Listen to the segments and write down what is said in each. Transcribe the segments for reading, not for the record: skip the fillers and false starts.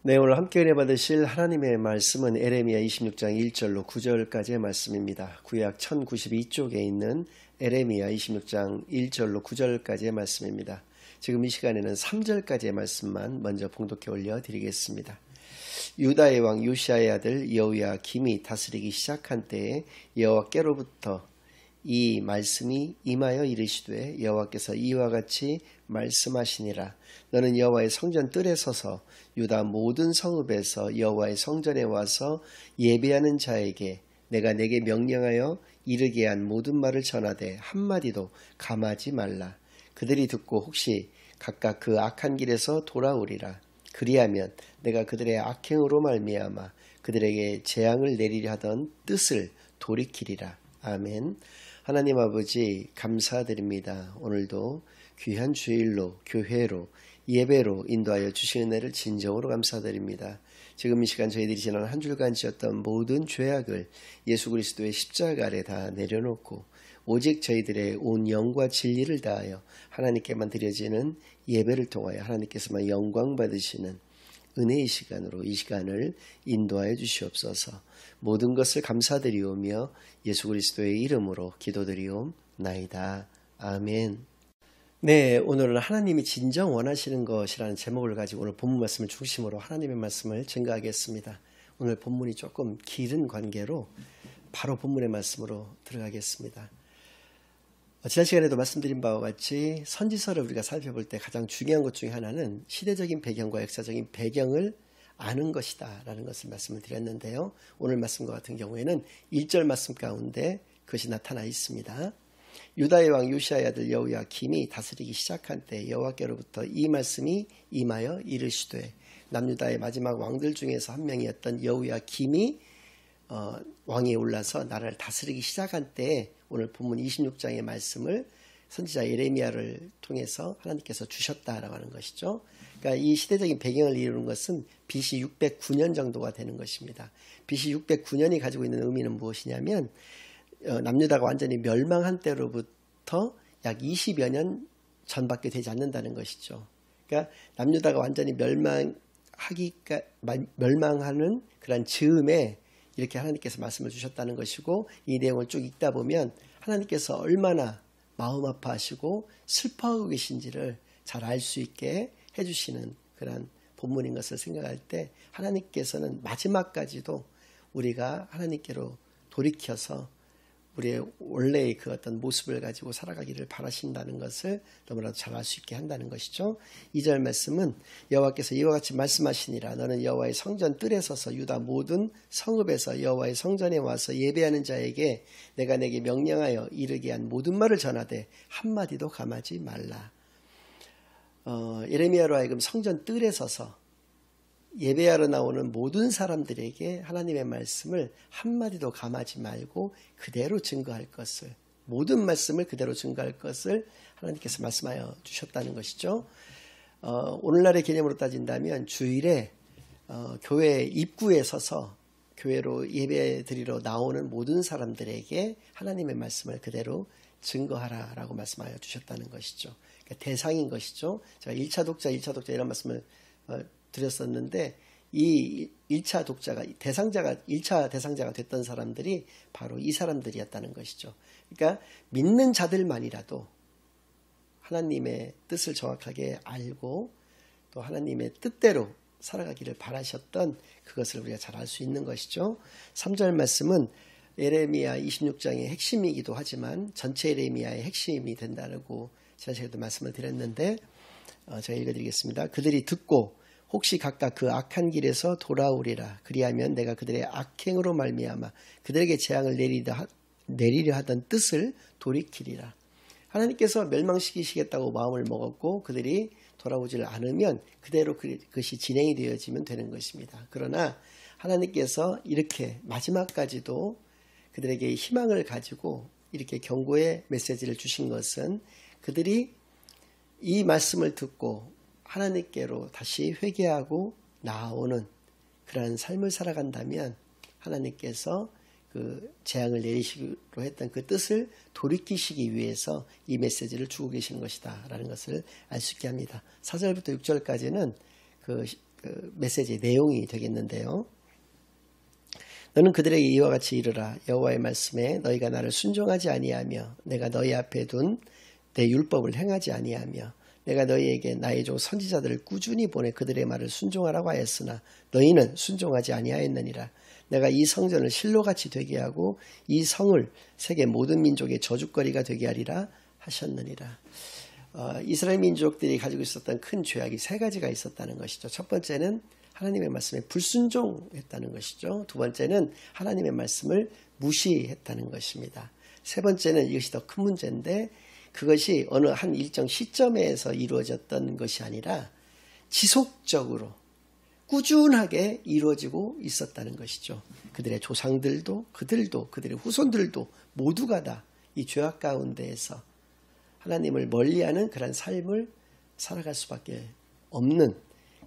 네, 오늘 함께 은혜 받으실 하나님의 말씀은 에레미야 26장 1절로 9절까지의 말씀입니다. 구약 1092쪽에 있는 에레미야 26장 1절로 9절까지의 말씀입니다. 지금 이 시간에는 3절까지의 말씀만 먼저 봉독해 올려드리겠습니다. 유다의 왕 요시야의 아들 여호야김이 다스리기 시작한 때에 여호와께로부터 이 말씀이 임하여 이르시되 여호와께서 이와 같이 말씀하시니라. 너는 여호와의 성전 뜰에 서서 유다 모든 성읍에서 여호와의 성전에 와서 예배하는 자에게 내가 내게 명령하여 이르게 한 모든 말을 전하되 한마디도 감하지 말라. 그들이 듣고 혹시 각각 그 악한 길에서 돌아오리라. 그리하면 내가 그들의 악행으로 말미암아 그들에게 재앙을 내리려 하던 뜻을 돌이키리라. 아멘. 하나님 아버지 감사드립니다. 오늘도 귀한 주일로 교회로 예배로 인도하여 주시는 은혜를 진정으로 감사드립니다. 지금 이 시간 저희들이 지난 한 주간 지었던 모든 죄악을 예수 그리스도의 십자가 아래 다 내려놓고 오직 저희들의 온 영과 진리를 다하여 하나님께만 드려지는 예배를 통하여 하나님께서만 영광 받으시는 은혜의 시간으로 이 시간을 인도하여 주시옵소서. 모든 것을 감사드리오며 예수 그리스도의 이름으로 기도드리옵나이다. 아멘. 네, 오늘은 하나님이 진정 원하시는 것이라는 제목을 가지고 오늘 본문 말씀을 중심으로 하나님의 말씀을 증거하겠습니다. 오늘 본문이 조금 길은 관계로 바로 본문의 말씀으로 들어가겠습니다. 지난 시간에도 말씀드린 바와 같이 선지서를 우리가 살펴볼 때 가장 중요한 것 중에 하나는 시대적인 배경과 역사적인 배경을 아는 것이다 라는 것을 말씀을 드렸는데요. 오늘 말씀과 같은 경우에는 1절 말씀 가운데 그것이 나타나 있습니다. 유다의 왕 요시야의 아들 여호야김이 다스리기 시작한 때 여호와께로부터 이 말씀이 임하여 이르시되, 남유다의 마지막 왕들 중에서 한 명이었던 여호야김이 왕위에 올라서 나라를 다스리기 시작한 때에 오늘 본문 26장의 말씀을 선지자 예레미야를 통해서 하나님께서 주셨다라고 하는 것이죠. 그러니까 이 시대적인 배경을 이루는 것은 BC 609년 정도가 되는 것입니다. BC 609년이 가지고 있는 의미는 무엇이냐면 남유다가 완전히 멸망한 때로부터 약 20여 년 전밖에 되지 않는다는 것이죠. 그러니까 남유다가 완전히 멸망하는 그런 즈음에 이렇게 하나님께서 말씀을 주셨다는 것이고, 이 내용을 쭉 읽다 보면 하나님께서 얼마나 마음 아파하시고 슬퍼하고 계신지를 잘 알 수 있게 해주시는 그런 본문인 것을 생각할 때 하나님께서는 마지막까지도 우리가 하나님께로 돌이켜서 우리의 원래의 그 어떤 모습을 가지고 살아가기를 바라신다는 것을 너무나도 잘 알 수 있게 한다는 것이죠. 2절 말씀은 여호와께서 이와 같이 말씀하시니라. 너는 여호와의 성전 뜰에 서서 유다 모든 성읍에서 여호와의 성전에 와서 예배하는 자에게 내가 내게 명령하여 이르게 한 모든 말을 전하되 한마디도 감하지 말라. 예레미야로 하여금 성전 뜰에 서서 예배하러 나오는 모든 사람들에게 하나님의 말씀을 한마디도 감하지 말고 그대로 증거할 것을, 모든 말씀을 그대로 증거할 것을 하나님께서 말씀하여 주셨다는 것이죠. 오늘날의 개념으로 따진다면 주일에 교회 입구에 서서 교회로 예배 드리러 나오는 모든 사람들에게 하나님의 말씀을 그대로 증거하라라고 말씀하여 주셨다는 것이죠. 그러니까 대상인 것이죠. 제가 1차 독자 이런 말씀을 드렸었는데, 이 1차 독자가 1차 대상자가 됐던 사람들이 바로 이 사람들이었다는 것이죠. 그러니까 믿는 자들만이라도 하나님의 뜻을 정확하게 알고 또 하나님의 뜻대로 살아가기를 바라셨던 그것을 우리가 잘 알 수 있는 것이죠. 3절 말씀은 예레미야 26장의 핵심이기도 하지만 전체 예레미야의 핵심이 된다고 지난 시간에도 말씀을 드렸는데, 제가 읽어드리겠습니다. 그들이 듣고 혹시 각각 그 악한 길에서 돌아오리라. 그리하면 내가 그들의 악행으로 말미암아 그들에게 재앙을 내리려 하던 뜻을 돌이키리라. 하나님께서 멸망시키시겠다고 마음을 먹었고 그들이 돌아오질 않으면 그대로 그것이 진행이 되어지면 되는 것입니다. 그러나 하나님께서 이렇게 마지막까지도 그들에게 희망을 가지고 이렇게 경고의 메시지를 주신 것은 그들이 이 말씀을 듣고 하나님께로 다시 회개하고 나아오는 그러한 삶을 살아간다면 하나님께서 그 재앙을 내리시기로 했던 그 뜻을 돌이키시기 위해서 이 메시지를 주고 계시는 것이다 라는 것을 알 수 있게 합니다. 4절부터 6절까지는 그 그 메시지의 내용이 되겠는데요. 너는 그들에게 이와 같이 이르라. 여호와의 말씀에 너희가 나를 순종하지 아니하며 내가 너희 앞에 둔 내 율법을 행하지 아니하며 내가 너희에게 나의 종 선지자들을 꾸준히 보내 그들의 말을 순종하라고 하였으나 너희는 순종하지 아니하였느니라. 내가 이 성전을 실로같이 되게 하고 이 성을 세계 모든 민족의 저주거리가 되게 하리라 하셨느니라. 이스라엘 민족들이 가지고 있었던 큰 죄악이 세 가지가 있었다는 것이죠. 첫 번째는 하나님의 말씀에 불순종했다는 것이죠. 두 번째는 하나님의 말씀을 무시했다는 것입니다. 세 번째는 이것이 더 큰 문제인데 그것이 어느 한 일정 시점에서 이루어졌던 것이 아니라 지속적으로 꾸준하게 이루어지고 있었다는 것이죠. 그들의 조상들도 그들도 그들의 후손들도 모두가 다 이 죄악 가운데에서 하나님을 멀리하는 그런 삶을 살아갈 수밖에 없는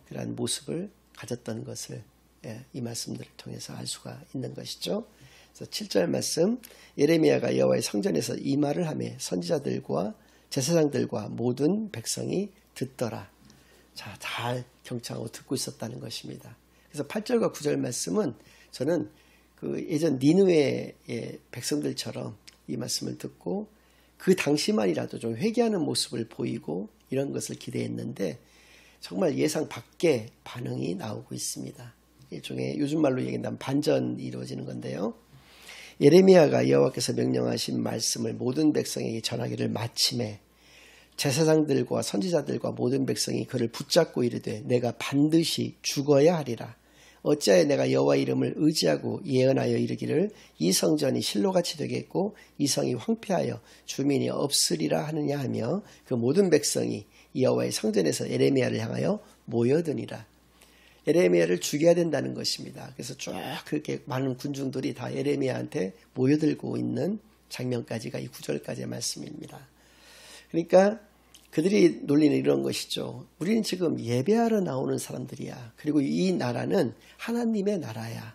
그런 모습을 가졌던 것을 이 말씀들을 통해서 알 수가 있는 것이죠. 그래서 7절 말씀, 예레미야가 여호와의 성전에서 이 말을 하며 선지자들과 제사장들과 모든 백성이 듣더라. 자, 잘 경청하고 듣고 있었다는 것입니다. 그래서 8절과 9절 말씀은 저는 그 예전 니느웨의 백성들처럼 이 말씀을 듣고 그 당시만이라도 좀 회개하는 모습을 보이고 이런 것을 기대했는데 정말 예상 밖의 반응이 나오고 있습니다. 일종의 요즘 말로 얘기한다면 반전이 이루어지는 건데요. 예레미야가 여호와께서 명령하신 말씀을 모든 백성에게 전하기를 마침에 제사장들과 선지자들과 모든 백성이 그를 붙잡고 이르되 내가 반드시 죽어야 하리라. 어찌하여 내가 여호와 이름을 의지하고 예언하여 이르기를 이 성전이 실로같이 되겠고 이 성이 황폐하여 주민이 없으리라 하느냐 하며 그 모든 백성이 여호와의 성전에서 예레미야를 향하여 모여드니라. 예레미야를 죽여야 된다는 것입니다. 그래서 쫙 그렇게 많은 군중들이 다 예레미야한테 모여들고 있는 장면까지가 이 9절까지의 말씀입니다. 그러니까 그들이 논리는 이런 것이죠. 우리는 지금 예배하러 나오는 사람들이야. 그리고 이 나라는 하나님의 나라야.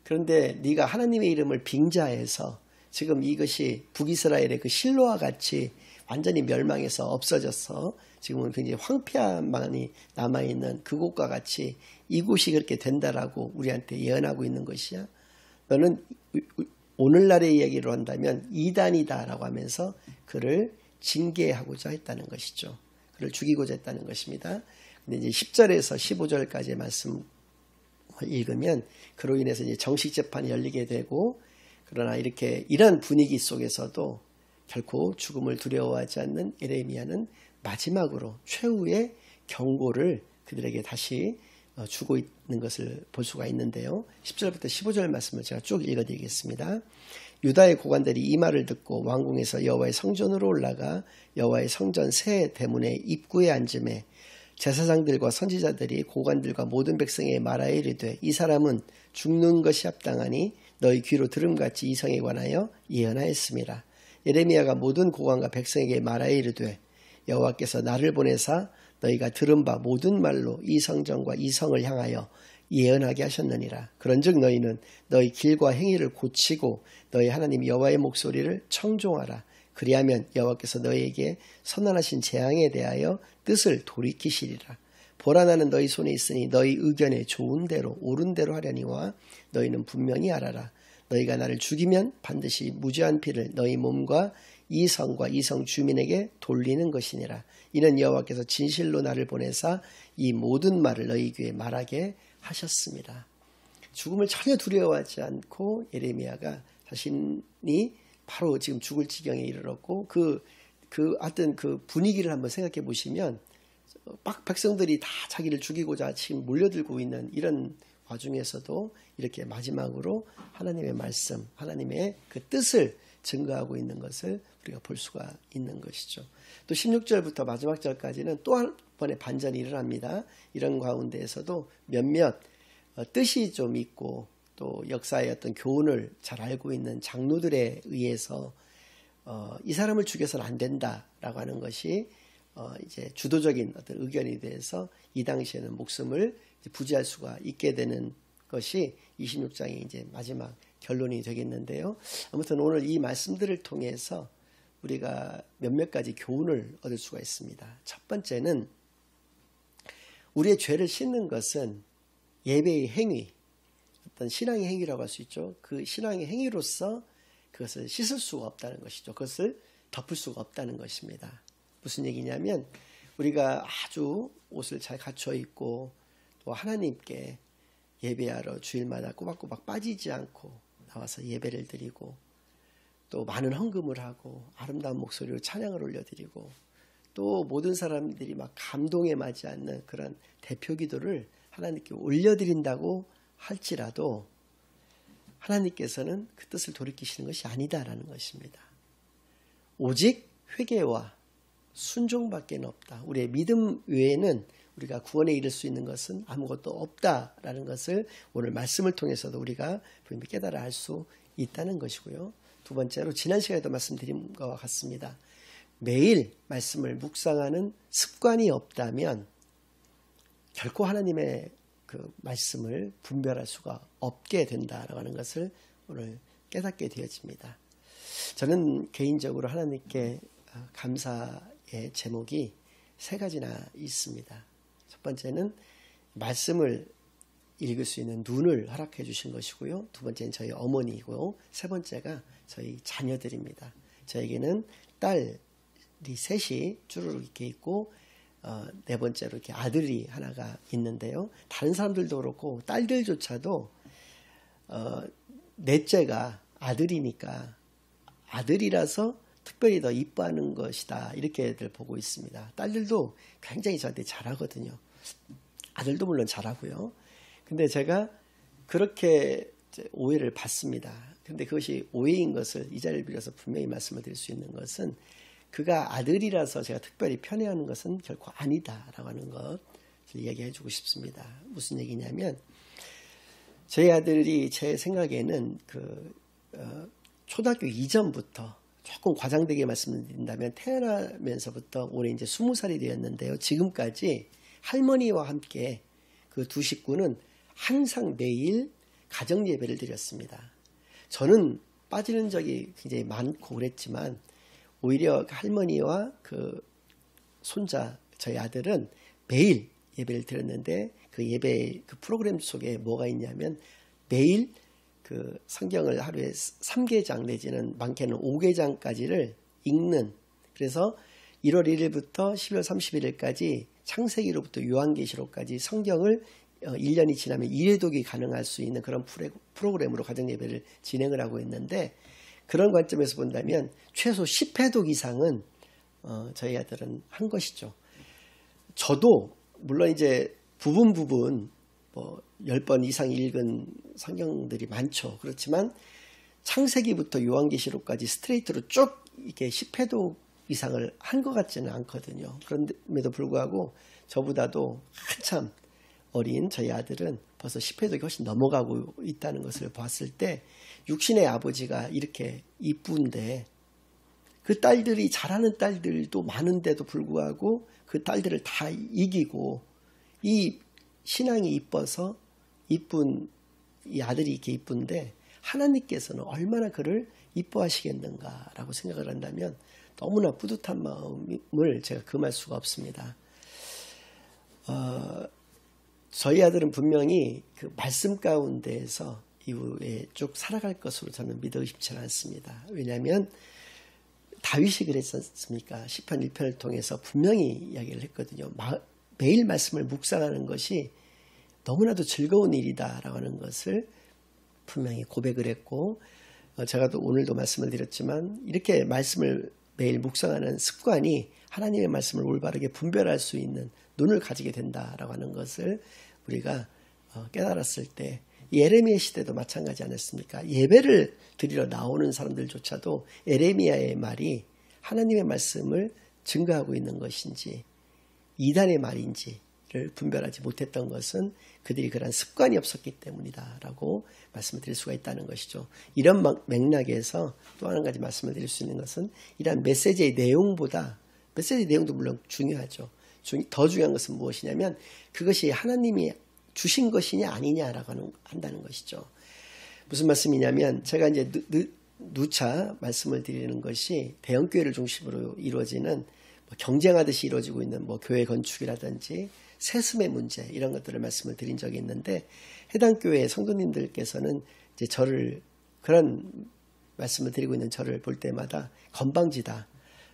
그런데 네가 하나님의 이름을 빙자해서 지금 이것이 북이스라엘의 그 실로와 같이 완전히 멸망해서 없어져서 지금은 굉장히 황폐함만이 남아있는 그곳과 같이 이곳이 그렇게 된다라고 우리한테 예언하고 있는 것이야. 너는 오늘날의 이야기로 한다면 이단이다라고 하면서 그를 징계하고자 했다는 것이죠. 그를 죽이고자 했다는 것입니다. 근데 이제 10절에서 15절까지의 말씀을 읽으면 그로 인해서 이제 정식 재판이 열리게 되고 그러나 이런 분위기 속에서도 결코 죽음을 두려워하지 않는 예레미야는 마지막으로 최후의 경고를 그들에게 다시 주고 있는 것을 볼 수가 있는데요. 10절부터 15절 말씀을 제가 쭉 읽어드리겠습니다. 유다의 고관들이 이 말을 듣고 왕궁에서 여호와의 성전으로 올라가 여호와의 성전 새 대문의 입구에 앉음에 제사장들과 선지자들이 고관들과 모든 백성에게 말하여 이르되 이 사람은 죽는 것이 합당하니 너희 귀로 들음같이 이 성에 관하여 예언하였습니다. 예레미야가 모든 고관과 백성에게 말하여 이르되 여호와께서 나를 보내사 너희가 들은 바 모든 말로 이 성전과 이 성을 향하여 예언하게 하셨느니라. 그런즉 너희는 너희 길과 행위를 고치고 너희 하나님 여호와의 목소리를 청종하라. 그리하면 여호와께서 너희에게 선언하신 재앙에 대하여 뜻을 돌이키시리라. 보라 나는 너희 손에 있으니 너희 의견에 좋은 대로 옳은 대로 하려니와 너희는 분명히 알아라. 너희가 나를 죽이면 반드시 무죄한 피를 너희 몸과 이 성과 이 성 주민에게 돌리는 것이니라. 이는 여호와께서 진실로 나를 보내사 이 모든 말을 너희 귀에 말하게 하셨습니다. 죽음을 전혀 두려워하지 않고 예레미야가 자신이 바로 지금 죽을 지경에 이르렀고 하여튼 그 분위기를 한번 생각해 보시면 막 백성들이 다 자기를 죽이고자 지금 몰려들고 있는 이런 와중에서도 이렇게 마지막으로 하나님의 말씀, 하나님의 그 뜻을 증거하고 있는 것을 우리가 볼 수가 있는 것이죠. 또 16절부터 마지막 절까지는 또 한 번의 반전이 일어납니다. 이런 가운데에서도 몇몇 뜻이 좀 있고 또 의역사의 어떤 교훈을 잘 알고 있는 장로들에 의해서 이 사람을 죽여서는 안 된다라고 하는 것이 이제 주도적인 어떤 의견이 돼서 이 당시에는 목숨을 부지할 수가 있게 되는 것이 26장의 이제 마지막 결론이 되겠는데요. 아무튼 오늘 이 말씀들을 통해서 우리가 몇몇 가지 교훈을 얻을 수가 있습니다. 첫 번째는 우리의 죄를 씻는 것은 예배의 행위, 어떤 신앙의 행위라고 할 수 있죠. 그 신앙의 행위로서 그것을 씻을 수가 없다는 것이죠. 그것을 덮을 수가 없다는 것입니다. 무슨 얘기냐면 우리가 아주 옷을 잘 갖춰 입고 또 하나님께 예배하러 주일마다 꼬박꼬박 빠지지 않고 나와서 예배를 드리고 또 많은 헌금을 하고 아름다운 목소리로 찬양을 올려드리고 또 모든 사람들이 막 감동에 맞지 않는 그런 대표 기도를 하나님께 올려드린다고 할지라도 하나님께서는 그 뜻을 돌이키시는 것이 아니다라는 것입니다. 오직 회개와 순종밖에 없다. 우리의 믿음 외에는 우리가 구원에 이를 수 있는 것은 아무것도 없다라는 것을 오늘 말씀을 통해서도 우리가 분명히 깨달아 알 수 있다는 것이고요. 두 번째로 지난 시간에도 말씀드린 것과 같습니다. 매일 말씀을 묵상하는 습관이 없다면 결코 하나님의 그 말씀을 분별할 수가 없게 된다라고 하는 것을 오늘 깨닫게 되어집니다. 저는 개인적으로 하나님께 감사의 제목이 세 가지나 있습니다. 첫 번째는 말씀을 읽을 수 있는 눈을 허락해 주신 것이고요. 두 번째는 저희 어머니이고요. 세 번째가 저희 자녀들입니다. 저에게는 딸이 셋이 주르륵 이렇게 있고 네 번째로 이렇게 아들이 하나가 있는데요. 다른 사람들도 그렇고 딸들조차도 넷째가 아들이니까 아들이라서 특별히 더 이뻐하는 것이다 이렇게들 보고 있습니다. 딸들도 굉장히 저한테 잘하거든요. 아들도 물론 잘하고요. 근데 제가 그렇게 오해를 받습니다. 근데 그것이 오해인 것을 이 자리를 빌어서 분명히 말씀을 드릴 수 있는 것은 그가 아들이라서 제가 특별히 편애하는 것은 결코 아니다라고 하는 것을 이야기해 주고 싶습니다. 무슨 얘기냐면 저희 아들이 제 생각에는 초등학교 이전부터 조금 과장되게 말씀드린다면 태어나면서부터 올해 이제 20살이 되었는데요. 지금까지 할머니와 함께 그 두 식구는 항상 매일 가정 예배를 드렸습니다. 저는 빠지는 적이 굉장히 많고 그랬지만 오히려 할머니와 그 손자 저희 아들은 매일 예배를 드렸는데 그 예배 그 프로그램 속에 뭐가 있냐면 매일 그 성경을 하루에 3개장 내지는 많게는 5개장까지를 읽는, 그래서 1월 1일부터 12월 31일까지 창세기로부터 요한계시록까지 성경을 1년이 지나면 1회독이 가능할 수 있는 그런 프로그램으로 가정 예배를 진행을 하고 있는데, 그런 관점에서 본다면 최소 10회독 이상은 저희 아들은 한 것이죠. 저도 물론 이제 부분 뭐 10번 이상 읽은 성경들이 많죠. 그렇지만 창세기부터 요한계시록까지 스트레이트로 쭉 이렇게 10회독 이상을 한 것 같지는 않거든요. 그런데도 불구하고 저보다도 한참 어린 저희 아들은 벌써 10회독이 훨씬 넘어가고 있다는 것을 봤을 때 육신의 아버지가 이렇게 이쁜데 그 딸들이 잘하는 딸들도 많은데도 불구하고 그 딸들을 다 이기고 이 신앙이 이뻐서 이쁜 이 아들이 이렇게 이쁜데 하나님께서는 얼마나 그를 이뻐하시겠는가라고 생각을 한다면 너무나 뿌듯한 마음을 제가 금할 수가 없습니다. 저희 아들은 분명히 그 말씀 가운데에서 이후에 쭉 살아갈 것으로 저는 믿어 싶지 않습니다. 왜냐하면 다윗이 그랬지 않습니까? 시편 1편을 통해서 분명히 이야기를 했거든요. 매일 말씀을 묵상하는 것이 너무나도 즐거운 일이다라고 하는 것을 분명히 고백을 했고, 제가 또 오늘도 말씀을 드렸지만 이렇게 말씀을 매일 묵상하는 습관이 하나님의 말씀을 올바르게 분별할 수 있는 눈을 가지게 된다라고 하는 것을 우리가 깨달았을 때, 예레미야 시대도 마찬가지 않았습니까? 예배를 드리러 나오는 사람들조차도 에레미야의 말이 하나님의 말씀을 증거하고 있는 것인지 이단의 말인지를 분별하지 못했던 것은 그들이 그런 습관이 없었기 때문이다라고 말씀을 드릴 수가 있다는 것이죠. 이런 맥락에서 또 한 가지 말씀을 드릴 수 있는 것은 이러한 메시지의 내용보다, 메시지 내용도 물론 중요하죠. 더 중요한 것은 무엇이냐면 그것이 하나님이 주신 것이냐 아니냐라고 한다는 것이죠. 무슨 말씀이냐면 제가 이제 누차 말씀을 드리는 것이 대형교회를 중심으로 이루어지는 경쟁하듯이 이루어지고 있는 뭐 교회 건축이라든지 세습의 문제 이런 것들을 말씀을 드린 적이 있는데 해당 교회 성도님들께서는 이제 저를 그런 말씀을 드리고 있는 저를 볼 때마다 건방지다.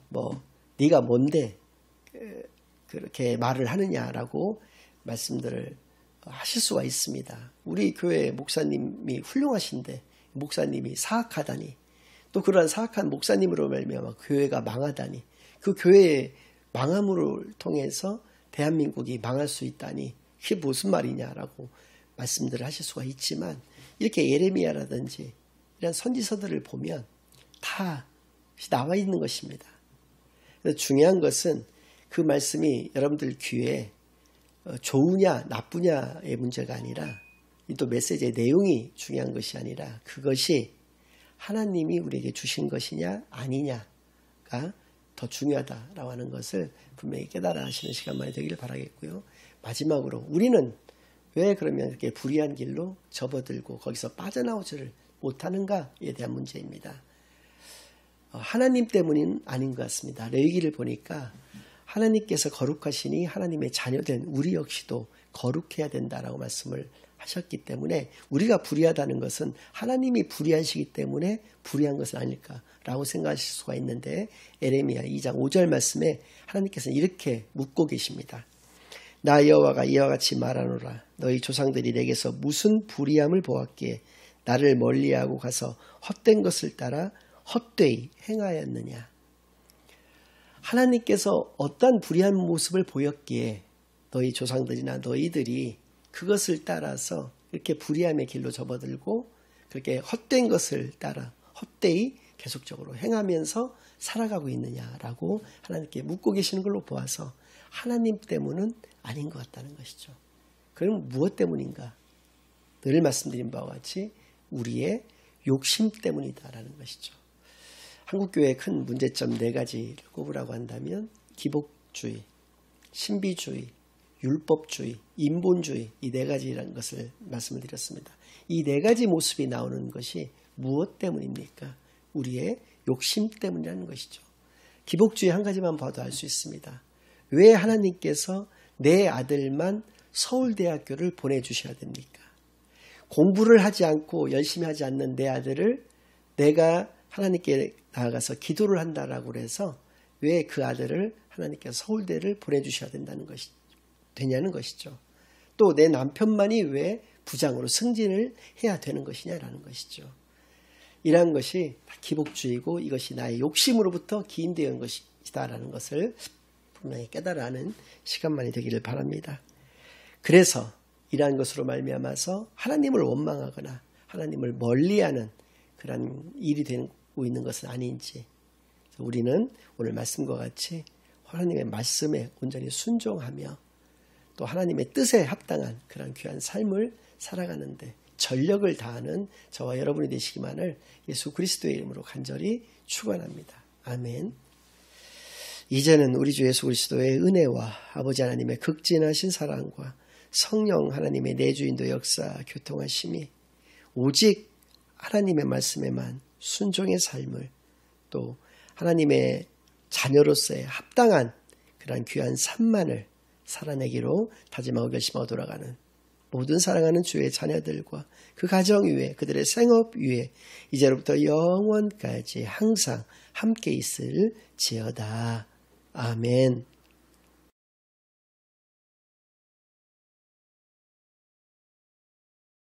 뭐 네가 뭔데 그렇게 말을 하느냐라고 말씀들을 하실 수가 있습니다. 우리 교회 목사님이 훌륭하신데 목사님이 사악하다니 또 그러한 사악한 목사님으로 말미암아 교회가 망하다니 그 교회의 망함을 통해서 대한민국이 망할 수 있다니 그게 무슨 말이냐라고 말씀들을 하실 수가 있지만 이렇게 예레미야라든지 이런 선지서들을 보면 다 나와 있는 것입니다. 그래서 중요한 것은 그 말씀이 여러분들 귀에 좋으냐 나쁘냐의 문제가 아니라 또 메시지의 내용이 중요한 것이 아니라 그것이 하나님이 우리에게 주신 것이냐 아니냐가 더 중요하다라고 하는 것을 분명히 깨달아 하시는 시간만이 되기를 바라겠고요. 마지막으로 우리는 왜 그러면 이렇게 불의한 길로 접어들고 거기서 빠져나오지를 못하는가에 대한 문제입니다. 하나님 때문은 아닌 것 같습니다. 레위기를 보니까 하나님께서 거룩하시니 하나님의 자녀된 우리 역시도 거룩해야 된다라고 말씀을 하셨기 때문에 우리가 불의하다는 것은 하나님이 불의하시기 때문에 불의한 것은 아닐까라고 생각하실 수가 있는데 에레미야 2장 5절 말씀에 하나님께서는 이렇게 묻고 계십니다. 나 여호와가 이와 같이 말하노라. 너희 조상들이 내게서 무슨 불의함을 보았기에 나를 멀리하고 가서 헛된 것을 따라 헛되이 행하였느냐. 하나님께서 어떤 불의한 모습을 보였기에 너희 조상들이나 너희들이 그것을 따라서 이렇게 불의함의 길로 접어들고 그렇게 헛된 것을 따라 헛되이 계속적으로 행하면서 살아가고 있느냐라고 하나님께 묻고 계시는 걸로 보아서 하나님 때문은 아닌 것 같다는 것이죠. 그럼 무엇 때문인가? 늘 말씀드린 바와 같이 우리의 욕심 때문이다라는 것이죠. 한국교회의 큰 문제점 4가지를 꼽으라고 한다면 기복주의, 신비주의, 율법주의, 인본주의 이 4가지라는 것을 말씀을 드렸습니다. 이 4가지 모습이 나오는 것이 무엇 때문입니까? 우리의 욕심 때문이라는 것이죠. 기복주의 한 가지만 봐도 알 수 있습니다. 왜 하나님께서 내 아들만 서울대학교를 보내주셔야 됩니까? 공부를 하지 않고 열심히 하지 않는 내 아들을 내가 하나님께 나아가서 기도를 한다라고 해서 왜 그 아들을 하나님께서 서울대를 보내주셔야 되냐는 것이죠. 또 내 남편만이 왜 부장으로 승진을 해야 되는 것이냐라는 것이죠. 이러한 것이 기복주의고 이것이 나의 욕심으로부터 기인되어 것이다라는 것을 분명히 깨달아 하는 시간만이 되기를 바랍니다. 그래서 이러한 것으로 말미암아서 하나님을 원망하거나 하나님을 멀리하는 그런 일이 되고 있는 것은 아닌지 우리는 오늘 말씀과 같이 하나님의 말씀에 온전히 순종하며 또 하나님의 뜻에 합당한 그런 귀한 삶을 살아가는데 전력을 다하는 저와 여러분이 되시기만을 예수 그리스도의 이름으로 간절히 축원합니다. 아멘. 이제는 우리 주 예수 그리스도의 은혜와 아버지 하나님의 극진하신 사랑과 성령 하나님의 내주인도 역사 교통하심이 오직 하나님의 말씀에만 순종의 삶을 또 하나님의 자녀로서의 합당한 그런 귀한 삶만을 살아내기로 다짐하고 결심하고 돌아가는 모든 사랑하는 주의 자녀들과 그 가정 위에 그들의 생업 위에 이제로부터 영원까지 항상 함께 있을지어다. 아멘.